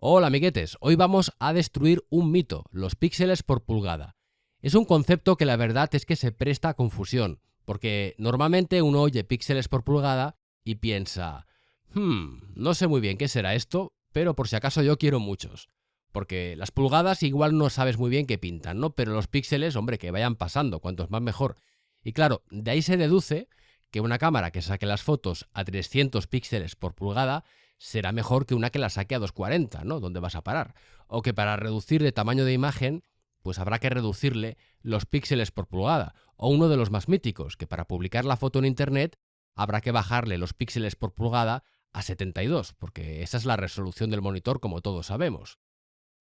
Hola amiguetes, hoy vamos a destruir un mito, los píxeles por pulgada. Es un concepto que la verdad es que se presta a confusión, porque normalmente uno oye píxeles por pulgada y piensa, no sé muy bien qué será esto, pero por si acaso yo quiero muchos. Porque las pulgadas igual no sabes muy bien qué pintan, ¿no? Pero los píxeles, hombre, que vayan pasando, cuantos más mejor. Y claro, de ahí se deduce que una cámara que saque las fotos a 300 píxeles por pulgada será mejor que una que la saque a 240, ¿no? ¿Dónde vas a parar? O que para reducir de tamaño de imagen, pues habrá que reducirle los píxeles por pulgada. O uno de los más míticos, que para publicar la foto en internet habrá que bajarle los píxeles por pulgada a 72, porque esa es la resolución del monitor, como todos sabemos.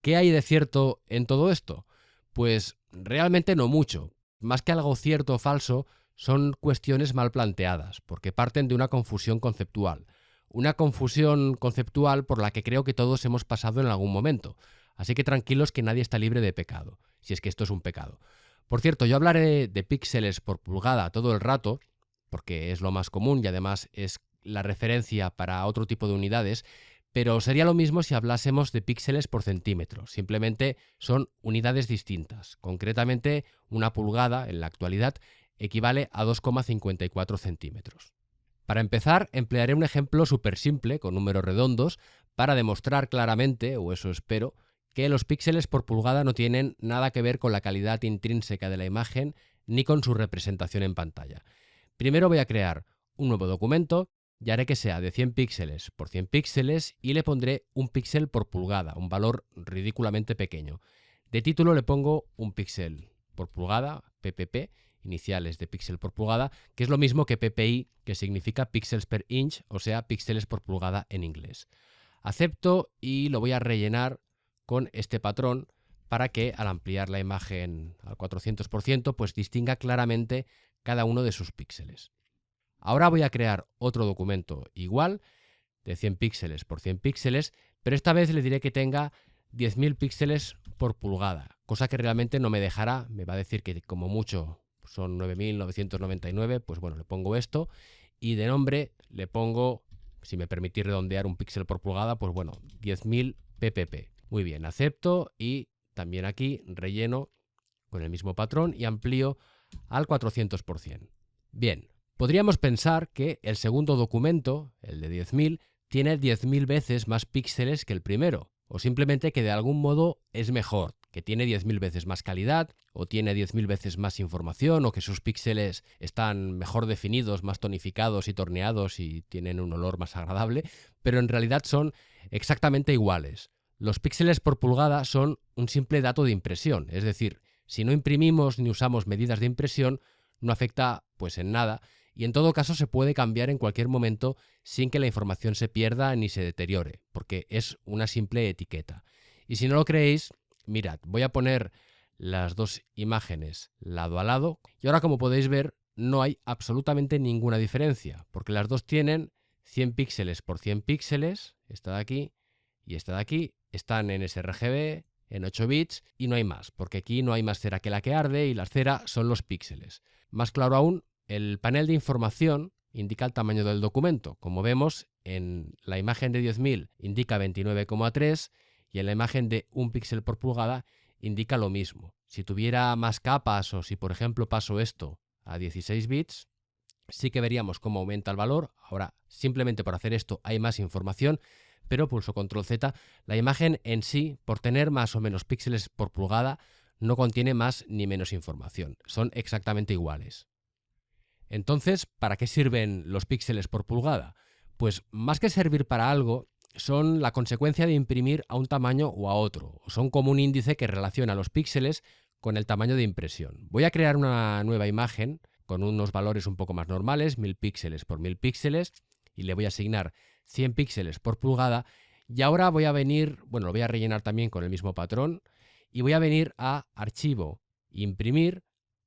¿Qué hay de cierto en todo esto? Pues realmente no mucho. Más que algo cierto o falso, son cuestiones mal planteadas, porque parten de una confusión conceptual. Una confusión conceptual por la que creo que todos hemos pasado en algún momento. Así que tranquilos que nadie está libre de pecado, si es que esto es un pecado. Por cierto, yo hablaré de píxeles por pulgada todo el rato, porque es lo más común y además es la referencia para otro tipo de unidades, pero sería lo mismo si hablásemos de píxeles por centímetro. Simplemente son unidades distintas. Concretamente, una pulgada, en la actualidad, equivale a 2,54 centímetros. Para empezar, emplearé un ejemplo súper simple, con números redondos, para demostrar claramente, o eso espero, que los píxeles por pulgada no tienen nada que ver con la calidad intrínseca de la imagen ni con su representación en pantalla. Primero voy a crear un nuevo documento y haré que sea de 100 píxeles por 100 píxeles y le pondré un píxel por pulgada, un valor ridículamente pequeño. De título le pongo un píxel por pulgada, ppp, iniciales de píxel por pulgada, que es lo mismo que ppi, que significa píxeles per inch, o sea, píxeles por pulgada en inglés. Acepto y lo voy a rellenar con este patrón para que al ampliar la imagen al 400%, pues distinga claramente cada uno de sus píxeles. Ahora voy a crear otro documento igual, de 100 píxeles por 100 píxeles, pero esta vez le diré que tenga 10.000 píxeles por pulgada, cosa que realmente no me dejará, me va a decir que como mucho son 9.999, pues bueno, le pongo esto, y de nombre le pongo, si me permitís redondear un píxel por pulgada, pues bueno, 10.000 ppp. Muy bien, acepto y también aquí relleno con el mismo patrón y amplío al 400%. Bien. Podríamos pensar que el segundo documento, el de 10.000, tiene 10.000 veces más píxeles que el primero, o simplemente que de algún modo es mejor, que tiene 10.000 veces más calidad, o tiene 10.000 veces más información, o que sus píxeles están mejor definidos, más tonificados y torneados y tienen un olor más agradable, pero en realidad son exactamente iguales. Los píxeles por pulgada son un simple dato de impresión, es decir, si no imprimimos ni usamos medidas de impresión, no afecta pues en nada, y en todo caso se puede cambiar en cualquier momento sin que la información se pierda ni se deteriore, porque es una simple etiqueta. Y si no lo creéis, mirad, voy a poner las dos imágenes lado a lado y ahora, como podéis ver, no hay absolutamente ninguna diferencia, porque las dos tienen 100 píxeles por 100 píxeles, esta de aquí y esta de aquí, están en sRGB, en 8 bits y no hay más, porque aquí no hay más cera que la que arde y la cera son los píxeles. Más claro aún, el panel de información indica el tamaño del documento. Como vemos, en la imagen de 10.000 indica 29,3 y en la imagen de 1 píxel por pulgada indica lo mismo. Si tuviera más capas o si, por ejemplo, paso esto a 16 bits, sí que veríamos cómo aumenta el valor. Ahora, simplemente por hacer esto hay más información, pero pulso control Z. La imagen en sí, por tener más o menos píxeles por pulgada, no contiene más ni menos información. Son exactamente iguales. Entonces, ¿para qué sirven los píxeles por pulgada? Pues más que servir para algo, son la consecuencia de imprimir a un tamaño o a otro. Son como un índice que relaciona los píxeles con el tamaño de impresión. Voy a crear una nueva imagen con unos valores un poco más normales, 1000 píxeles por 1000 píxeles, y le voy a asignar 100 píxeles por pulgada. Y ahora voy a venir, bueno, lo voy a rellenar también con el mismo patrón, y voy a venir a Archivo, Imprimir,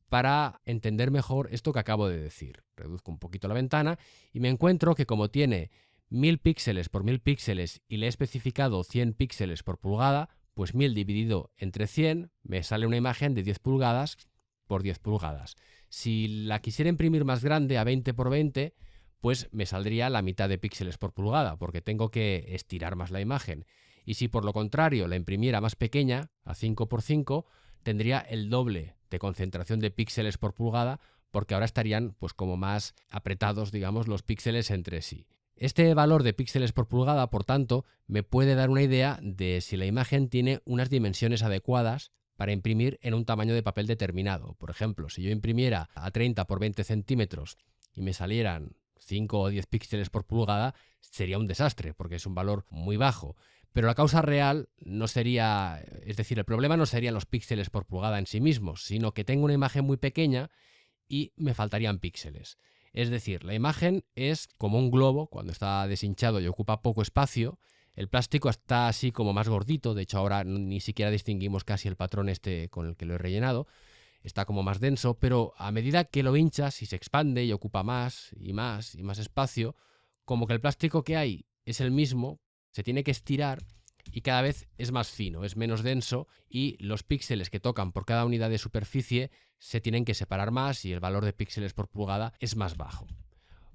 para entender mejor esto que acabo de decir. Reduzco un poquito la ventana y me encuentro que como tiene 1000 píxeles por 1000 píxeles y le he especificado 100 píxeles por pulgada, pues 1000 dividido entre 100 me sale una imagen de 10 pulgadas por 10 pulgadas. Si la quisiera imprimir más grande a 20 por 20, pues me saldría la mitad de píxeles por pulgada, porque tengo que estirar más la imagen. Y si por lo contrario la imprimiera más pequeña, a 5×5, tendría el doble de concentración de píxeles por pulgada, porque ahora estarían pues como más apretados, digamos, los píxeles entre sí. Este valor de píxeles por pulgada, por tanto, me puede dar una idea de si la imagen tiene unas dimensiones adecuadas para imprimir en un tamaño de papel determinado. Por ejemplo, si yo imprimiera a 30 por 20 centímetros y me salieran 5 o 10 píxeles por pulgada, sería un desastre, porque es un valor muy bajo. Pero la causa real no sería, es decir, el problema no serían los píxeles por pulgada en sí mismos, sino que tengo una imagen muy pequeña y me faltarían píxeles. Es decir, la imagen es como un globo cuando está deshinchado y ocupa poco espacio. El plástico está así como más gordito, de hecho ahora ni siquiera distinguimos casi el patrón este con el que lo he rellenado. Está como más denso, pero a medida que lo hinchas y se expande y ocupa más y más y más espacio, como que el plástico que hay es el mismo, se tiene que estirar y cada vez es más fino, es menos denso y los píxeles que tocan por cada unidad de superficie se tienen que separar más y el valor de píxeles por pulgada es más bajo.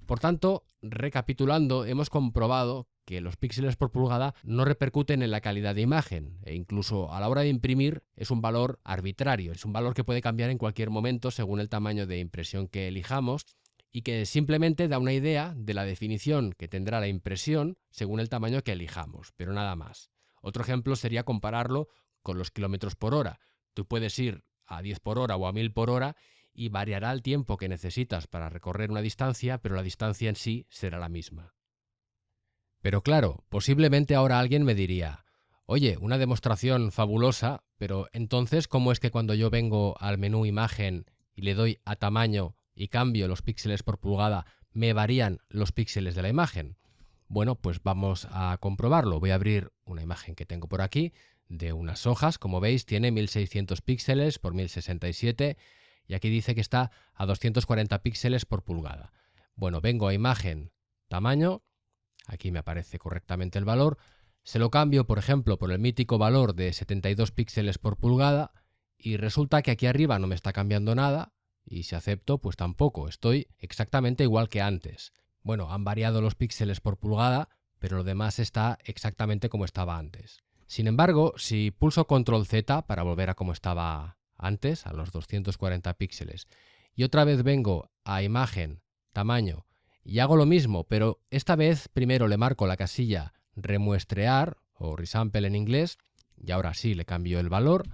Por tanto, recapitulando, hemos comprobado que los píxeles por pulgada no repercuten en la calidad de imagen e incluso a la hora de imprimir es un valor arbitrario, es un valor que puede cambiar en cualquier momento según el tamaño de impresión que elijamos y que simplemente da una idea de la definición que tendrá la impresión según el tamaño que elijamos, pero nada más. Otro ejemplo sería compararlo con los kilómetros por hora. Tú puedes ir a 10 por hora o a 1000 por hora y variará el tiempo que necesitas para recorrer una distancia, pero la distancia en sí será la misma. Pero claro, posiblemente ahora alguien me diría, oye, una demostración fabulosa, pero entonces, ¿cómo es que cuando yo vengo al menú imagen y le doy a tamaño y cambio los píxeles por pulgada, me varían los píxeles de la imagen? Bueno, pues vamos a comprobarlo. Voy a abrir una imagen que tengo por aquí de unas hojas. Como veis, tiene 1600 píxeles por 1067 y aquí dice que está a 240 píxeles por pulgada. Bueno, vengo a imagen, tamaño, aquí me aparece correctamente el valor. Se lo cambio, por ejemplo, por el mítico valor de 72 píxeles por pulgada y resulta que aquí arriba no me está cambiando nada y si acepto, pues tampoco. Estoy exactamente igual que antes. Bueno, han variado los píxeles por pulgada, pero lo demás está exactamente como estaba antes. Sin embargo, si pulso Control Z para volver a como estaba antes, a los 240 píxeles, y otra vez vengo a imagen, tamaño, y hago lo mismo, pero esta vez primero le marco la casilla remuestrear, o resample en inglés, y ahora sí le cambio el valor,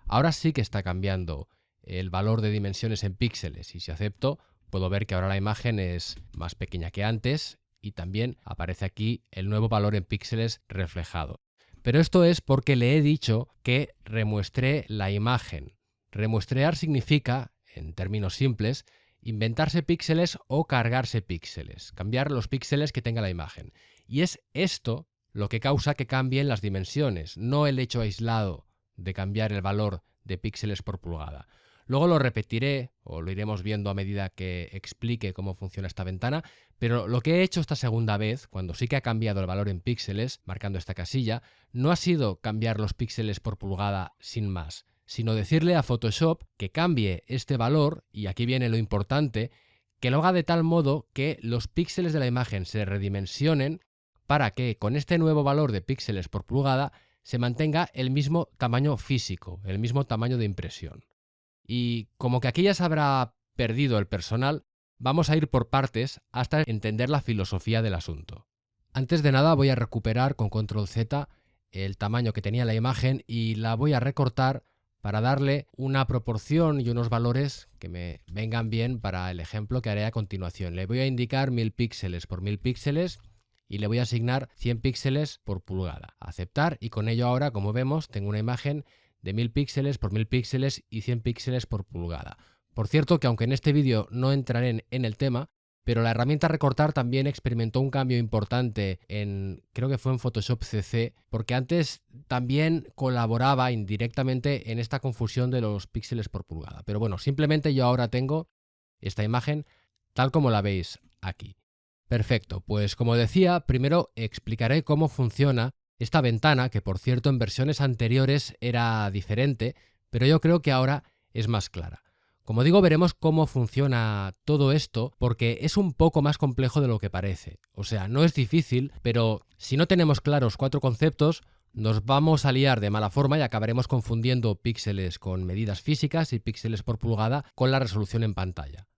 ahora sí que está cambiando el valor de dimensiones en píxeles, y si acepto, puedo ver que ahora la imagen es más pequeña que antes y también aparece aquí el nuevo valor en píxeles reflejado. Pero esto es porque le he dicho que remuestré la imagen. Remuestrear significa, en términos simples, inventarse píxeles o cargarse píxeles, cambiar los píxeles que tenga la imagen. Y es esto lo que causa que cambien las dimensiones, no el hecho aislado de cambiar el valor de píxeles por pulgada. Luego lo repetiré o lo iremos viendo a medida que explique cómo funciona esta ventana, pero lo que he hecho esta segunda vez, cuando sí que ha cambiado el valor en píxeles, marcando esta casilla, no ha sido cambiar los píxeles por pulgada sin más, sino decirle a Photoshop que cambie este valor, y aquí viene lo importante, que lo haga de tal modo que los píxeles de la imagen se redimensionen para que con este nuevo valor de píxeles por pulgada se mantenga el mismo tamaño físico, el mismo tamaño de impresión. Y como que aquí ya se habrá perdido el personal, vamos a ir por partes hasta entender la filosofía del asunto. Antes de nada voy a recuperar con Control Z el tamaño que tenía la imagen y la voy a recortar para darle una proporción y unos valores que me vengan bien para el ejemplo que haré a continuación. Le voy a indicar 1000 píxeles por 1000 píxeles y le voy a asignar 100 píxeles por pulgada. Aceptar y con ello ahora, como vemos, tengo una imagen de 1000 píxeles por 1000 píxeles y 100 píxeles por pulgada. Por cierto que aunque en este vídeo no entraré en el tema, pero la herramienta recortar también experimentó un cambio importante creo que fue en Photoshop CC, porque antes también colaboraba indirectamente en esta confusión de los píxeles por pulgada. Pero bueno, simplemente yo ahora tengo esta imagen tal como la veis aquí. Perfecto, pues como decía, primero explicaré cómo funciona esta ventana, que por cierto en versiones anteriores era diferente, pero yo creo que ahora es más clara. Como digo, veremos cómo funciona todo esto porque es un poco más complejo de lo que parece. O sea, no es difícil, pero si no tenemos claros 4 conceptos, nos vamos a liar de mala forma y acabaremos confundiendo píxeles con medidas físicas y píxeles por pulgada con la resolución en pantalla.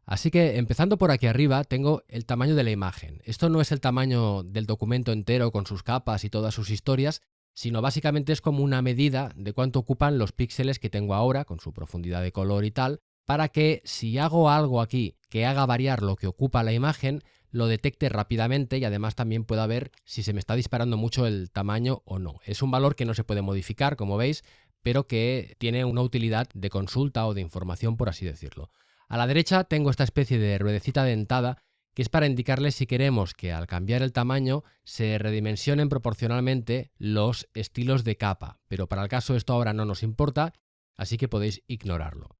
Así que empezando por aquí arriba tengo el tamaño de la imagen. Esto no es el tamaño del documento entero con sus capas y todas sus historias, sino básicamente es como una medida de cuánto ocupan los píxeles que tengo ahora con su profundidad de color y tal, para que si hago algo aquí que haga variar lo que ocupa la imagen, lo detecte rápidamente y además también pueda ver si se me está disparando mucho el tamaño o no. Es un valor que no se puede modificar, como veis, pero que tiene una utilidad de consulta o de información, por así decirlo. A la derecha tengo esta especie de ruedecita dentada que es para indicarles si queremos que al cambiar el tamaño se redimensionen proporcionalmente los estilos de capa, pero para el caso esto ahora no nos importa, así que podéis ignorarlo.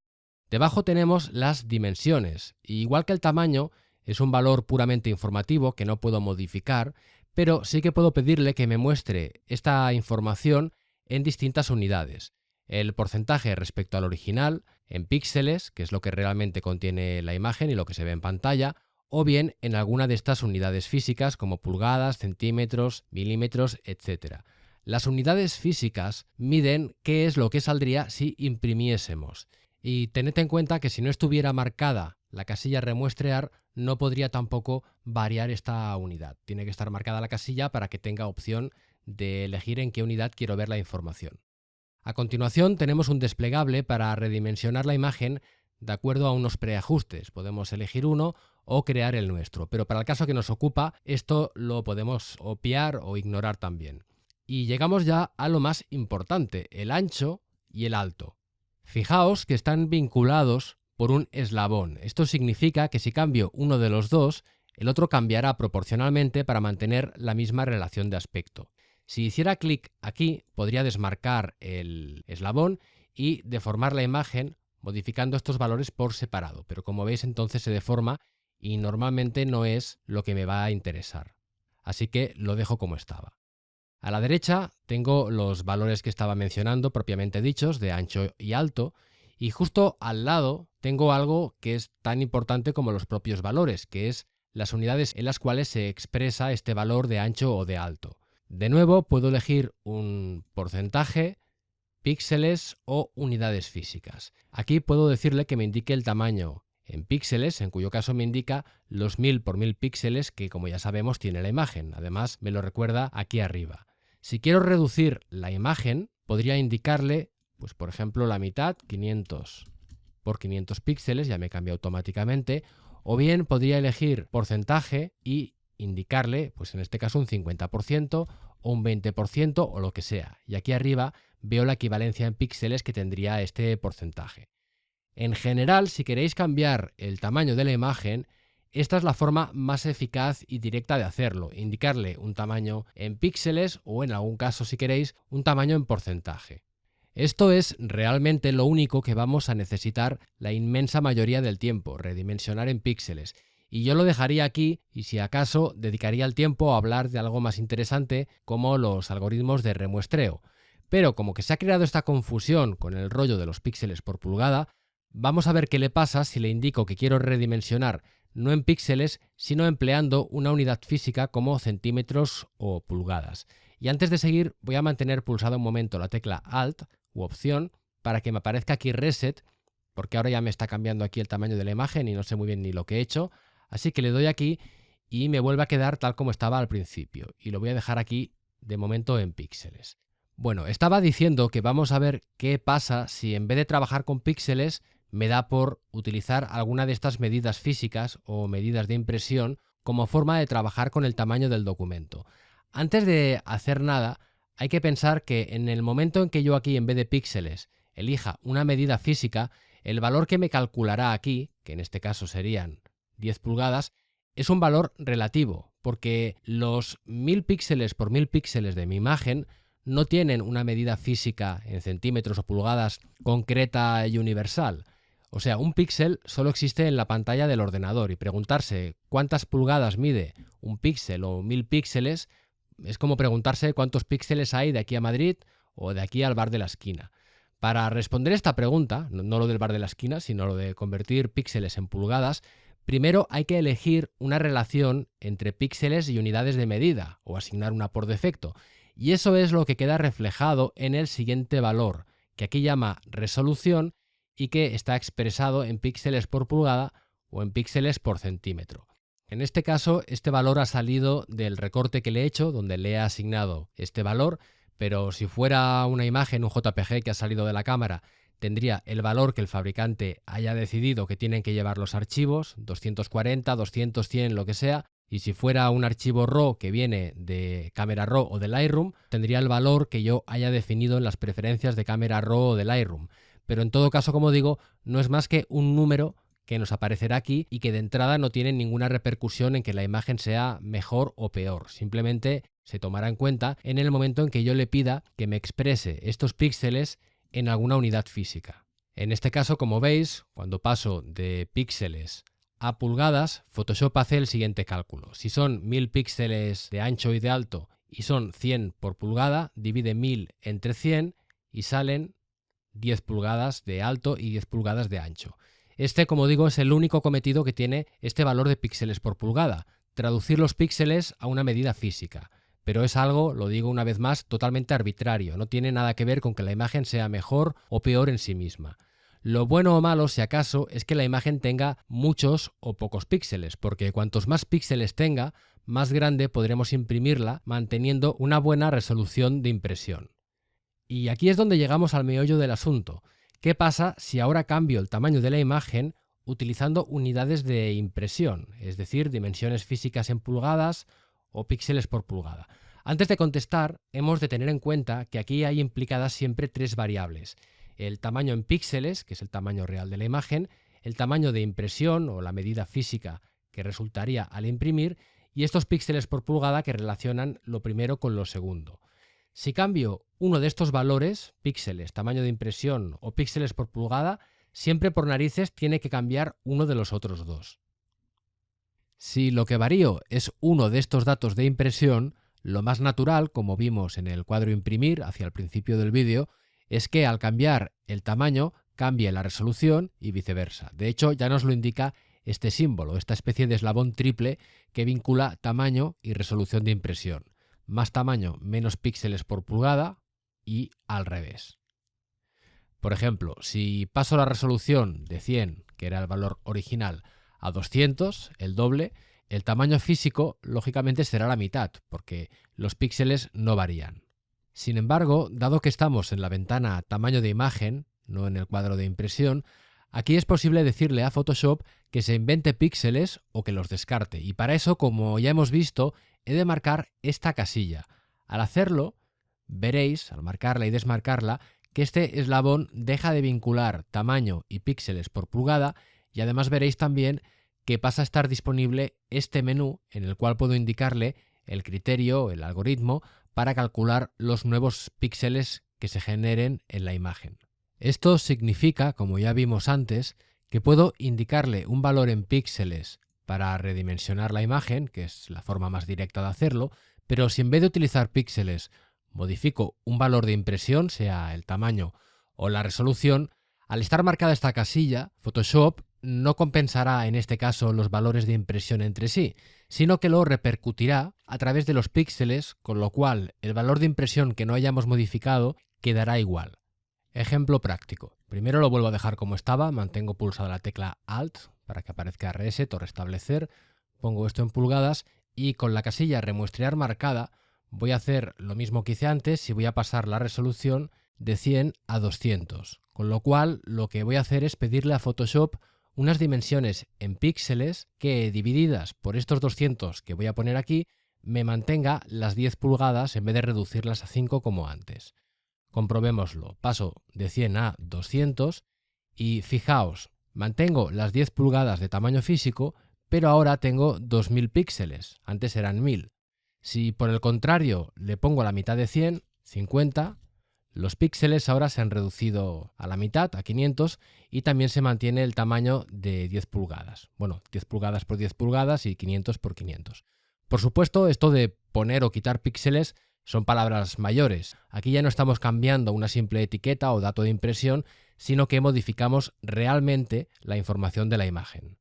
Debajo tenemos las dimensiones, y igual que el tamaño, es un valor puramente informativo que no puedo modificar, pero sí que puedo pedirle que me muestre esta información en distintas unidades. El porcentaje respecto al original, en píxeles, que es lo que realmente contiene la imagen y lo que se ve en pantalla, o bien en alguna de estas unidades físicas como pulgadas, centímetros, milímetros, etc. Las unidades físicas miden qué es lo que saldría si imprimiésemos. Y tened en cuenta que si no estuviera marcada la casilla remuestrear, no podría tampoco variar esta unidad. Tiene que estar marcada la casilla para que tenga opción de elegir en qué unidad quiero ver la información. A continuación tenemos un desplegable para redimensionar la imagen de acuerdo a unos preajustes. Podemos elegir uno o crear el nuestro, pero para el caso que nos ocupa, esto lo podemos obviar o ignorar también. Y llegamos ya a lo más importante, el ancho y el alto. Fijaos que están vinculados por un eslabón. Esto significa que si cambio uno de los dos, el otro cambiará proporcionalmente para mantener la misma relación de aspecto. Si hiciera clic aquí, podría desmarcar el eslabón y deformar la imagen modificando estos valores por separado, pero como veis entonces se deforma y normalmente no es lo que me va a interesar. Así que lo dejo como estaba. A la derecha tengo los valores que estaba mencionando propiamente dichos de ancho y alto, y justo al lado tengo algo que es tan importante como los propios valores, que es las unidades en las cuales se expresa este valor de ancho o de alto. De nuevo puedo elegir un porcentaje, píxeles o unidades físicas. Aquí puedo decirle que me indique el tamaño en píxeles, en cuyo caso me indica los 1000 por 1000 píxeles que, como ya sabemos, tiene la imagen. Además me lo recuerda aquí arriba. Si quiero reducir la imagen, podría indicarle, pues por ejemplo, la mitad, 500 por 500 píxeles, ya me cambia automáticamente, o bien podría elegir porcentaje y indicarle, pues en este caso un 50% o un 20% o lo que sea. Y aquí arriba veo la equivalencia en píxeles que tendría este porcentaje. En general, si queréis cambiar el tamaño de la imagen, esta es la forma más eficaz y directa de hacerlo, indicarle un tamaño en píxeles o en algún caso, si queréis, un tamaño en porcentaje. Esto es realmente lo único que vamos a necesitar la inmensa mayoría del tiempo, redimensionar en píxeles. Y yo lo dejaría aquí y si acaso dedicaría el tiempo a hablar de algo más interesante como los algoritmos de remuestreo. Pero como que se ha creado esta confusión con el rollo de los píxeles por pulgada, vamos a ver qué le pasa si le indico que quiero redimensionar no en píxeles, sino empleando una unidad física como centímetros o pulgadas. Y antes de seguir voy a mantener pulsada un momento la tecla Alt u Opción para que me aparezca aquí Reset, porque ahora ya me está cambiando aquí el tamaño de la imagen y no sé muy bien ni lo que he hecho. Así que le doy aquí y me vuelve a quedar tal como estaba al principio. Y lo voy a dejar aquí de momento en píxeles. Bueno, estaba diciendo que vamos a ver qué pasa si en vez de trabajar con píxeles me da por utilizar alguna de estas medidas físicas o medidas de impresión como forma de trabajar con el tamaño del documento. Antes de hacer nada, hay que pensar que en el momento en que yo aquí en vez de píxeles elija una medida física, el valor que me calculará aquí, que en este caso serían 10 pulgadas, es un valor relativo, porque los 1000 píxeles por 1000 píxeles de mi imagen no tienen una medida física en centímetros o pulgadas concreta y universal. O sea, un píxel solo existe en la pantalla del ordenador y preguntarse cuántas pulgadas mide un píxel o 1000 píxeles es como preguntarse cuántos píxeles hay de aquí a Madrid o de aquí al bar de la esquina. Para responder esta pregunta, no lo del bar de la esquina, sino lo de convertir píxeles en pulgadas, primero hay que elegir una relación entre píxeles y unidades de medida o asignar una por defecto. Y eso es lo que queda reflejado en el siguiente valor, que aquí llama resolución y que está expresado en píxeles por pulgada o en píxeles por centímetro. En este caso, este valor ha salido del recorte que le he hecho, donde le he asignado este valor, pero si fuera una imagen, un JPG que ha salido de la cámara, tendría el valor que el fabricante haya decidido que tienen que llevar los archivos, 240, 200, 100, lo que sea, y si fuera un archivo RAW que viene de Camera Raw o de Lightroom, tendría el valor que yo haya definido en las preferencias de Camera Raw o de Lightroom. Pero en todo caso, como digo, no es más que un número que nos aparecerá aquí y que de entrada no tiene ninguna repercusión en que la imagen sea mejor o peor. Simplemente se tomará en cuenta en el momento en que yo le pida que me exprese estos píxeles en alguna unidad física. En este caso, como veis, cuando paso de píxeles a pulgadas, Photoshop hace el siguiente cálculo. Si son 1000 píxeles de ancho y de alto y son 100 por pulgada, divide 1000 entre 100 y salen 10 pulgadas de alto y 10 pulgadas de ancho. Este, como digo, es el único cometido que tiene este valor de píxeles por pulgada, traducir los píxeles a una medida física. Pero es algo, lo digo una vez más, totalmente arbitrario, no tiene nada que ver con que la imagen sea mejor o peor en sí misma. Lo bueno o malo, si acaso, es que la imagen tenga muchos o pocos píxeles, porque cuantos más píxeles tenga, más grande podremos imprimirla manteniendo una buena resolución de impresión. Y aquí es donde llegamos al meollo del asunto. ¿Qué pasa si ahora cambio el tamaño de la imagen utilizando unidades de impresión, es decir, dimensiones físicas en pulgadas o píxeles por pulgada? Antes de contestar, hemos de tener en cuenta que aquí hay implicadas siempre tres variables: el tamaño en píxeles, que es el tamaño real de la imagen, el tamaño de impresión o la medida física que resultaría al imprimir, y estos píxeles por pulgada que relacionan lo primero con lo segundo. Si cambio uno de estos valores, píxeles, tamaño de impresión o píxeles por pulgada, siempre por narices tiene que cambiar uno de los otros dos. Si lo que varío es uno de estos datos de impresión, lo más natural, como vimos en el cuadro imprimir hacia el principio del vídeo, es que al cambiar el tamaño cambie la resolución y viceversa. De hecho, ya nos lo indica este símbolo, esta especie de eslabón triple que vincula tamaño y resolución de impresión. Más tamaño, menos píxeles por pulgada y al revés. Por ejemplo, si paso la resolución de 100, que era el valor original, a 200, el doble, el tamaño físico lógicamente será la mitad, porque los píxeles no varían. Sin embargo, dado que estamos en la ventana tamaño de imagen, no en el cuadro de impresión, aquí es posible decirle a Photoshop que se invente píxeles o que los descarte, y para eso, como ya hemos visto, he de marcar esta casilla. Al hacerlo, veréis, al marcarla y desmarcarla, que este eslabón deja de vincular tamaño y píxeles por pulgada, y además veréis también que pasa a estar disponible este menú en el cual puedo indicarle el criterio, el algoritmo, para calcular los nuevos píxeles que se generen en la imagen. Esto significa, como ya vimos antes, que puedo indicarle un valor en píxeles para redimensionar la imagen, que es la forma más directa de hacerlo, pero si en vez de utilizar píxeles modifico un valor de impresión, sea el tamaño o la resolución, al estar marcada esta casilla, Photoshop no compensará en este caso los valores de impresión entre sí, sino que lo repercutirá a través de los píxeles, con lo cual el valor de impresión que no hayamos modificado quedará igual. Ejemplo práctico. Primero lo vuelvo a dejar como estaba, mantengo pulsada la tecla Alt para que aparezca reset o restablecer, pongo esto en pulgadas y con la casilla remuestrear marcada voy a hacer lo mismo que hice antes y voy a pasar la resolución de 100 a 200, con lo cual lo que voy a hacer es pedirle a Photoshop unas dimensiones en píxeles que, divididas por estos 200 que voy a poner aquí, me mantenga las 10 pulgadas en vez de reducirlas a 5 como antes. Comprobémoslo, paso de 100 a 200 y fijaos, mantengo las 10 pulgadas de tamaño físico, pero ahora tengo 2000 píxeles, antes eran 1000. Si por el contrario le pongo la mitad de 100, 50, los píxeles ahora se han reducido a la mitad, a 500, y también se mantiene el tamaño de 10 pulgadas. Bueno, 10 pulgadas por 10 pulgadas y 500 por 500. Por supuesto, esto de poner o quitar píxeles son palabras mayores. Aquí ya no estamos cambiando una simple etiqueta o dato de impresión, sino que modificamos realmente la información de la imagen.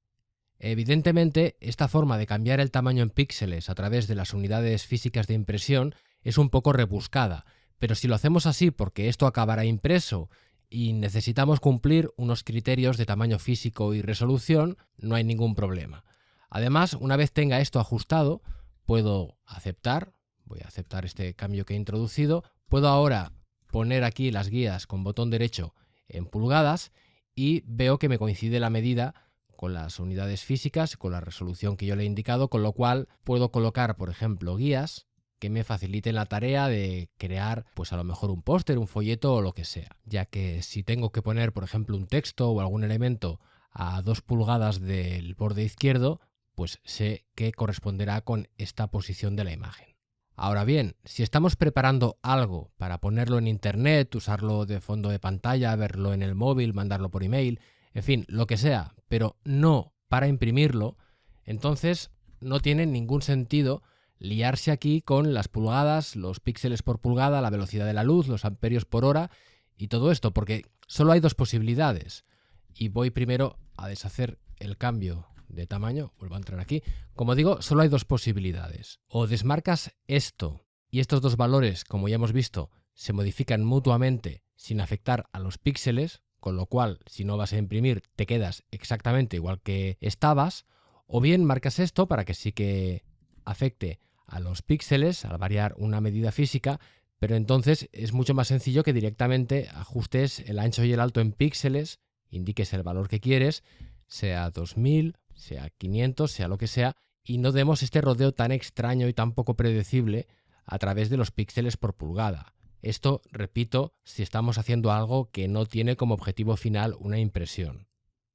Evidentemente, esta forma de cambiar el tamaño en píxeles a través de las unidades físicas de impresión es un poco rebuscada, pero si lo hacemos así porque esto acabará impreso y necesitamos cumplir unos criterios de tamaño físico y resolución, no hay ningún problema. Además, una vez tenga esto ajustado, puedo aceptar, voy a aceptar este cambio que he introducido, puedo ahora poner aquí las guías con botón derecho en pulgadas y veo que me coincide la medida con las unidades físicas, con la resolución que yo le he indicado, con lo cual puedo colocar, por ejemplo, guías que me faciliten la tarea de crear, pues a lo mejor un póster, un folleto o lo que sea, ya que si tengo que poner, por ejemplo, un texto o algún elemento a 2 pulgadas del borde izquierdo, pues sé que corresponderá con esta posición de la imagen. Ahora bien, si estamos preparando algo para ponerlo en internet, usarlo de fondo de pantalla, verlo en el móvil, mandarlo por email, en fin, lo que sea, pero no para imprimirlo, entonces no tiene ningún sentido liarse aquí con las pulgadas, los píxeles por pulgada, la velocidad de la luz, los amperios por hora y todo esto, porque solo hay dos posibilidades. Y voy primero a deshacer el cambio de tamaño, vuelvo a entrar aquí. Como digo, solo hay dos posibilidades. O desmarcas esto y estos dos valores, como ya hemos visto, se modifican mutuamente sin afectar a los píxeles, con lo cual si no vas a imprimir te quedas exactamente igual que estabas, o bien marcas esto para que sí que afecte a los píxeles al variar una medida física, pero entonces es mucho más sencillo que directamente ajustes el ancho y el alto en píxeles, indiques el valor que quieres, sea 2000, sea 500, sea lo que sea, y no demos este rodeo tan extraño y tan poco predecible a través de los píxeles por pulgada. Esto, repito, si estamos haciendo algo que no tiene como objetivo final una impresión.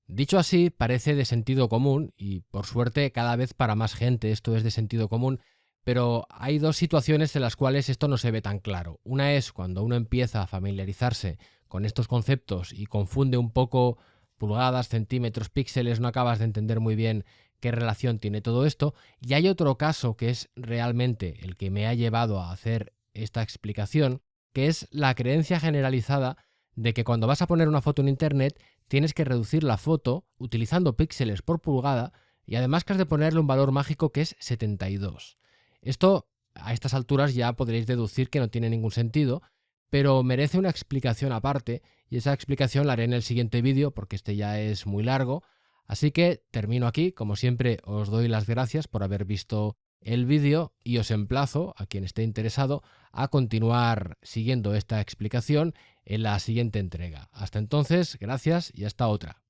Dicho así, parece de sentido común y, por suerte, cada vez para más gente esto es de sentido común, pero hay dos situaciones en las cuales esto no se ve tan claro. Una es cuando uno empieza a familiarizarse con estos conceptos y confunde un poco pulgadas, centímetros, píxeles, no acabas de entender muy bien qué relación tiene todo esto. Y hay otro caso que es realmente el que me ha llevado a hacer esta explicación, que es la creencia generalizada de que cuando vas a poner una foto en internet tienes que reducir la foto utilizando píxeles por pulgada y además que has de ponerle un valor mágico que es 72. Esto a estas alturas ya podréis deducir que no tiene ningún sentido, pero merece una explicación aparte y esa explicación la haré en el siguiente vídeo porque este ya es muy largo. Así que termino aquí, como siempre os doy las gracias por haber visto el vídeo y os emplazo, a quien esté interesado, a continuar siguiendo esta explicación en la siguiente entrega. Hasta entonces, gracias y hasta otra.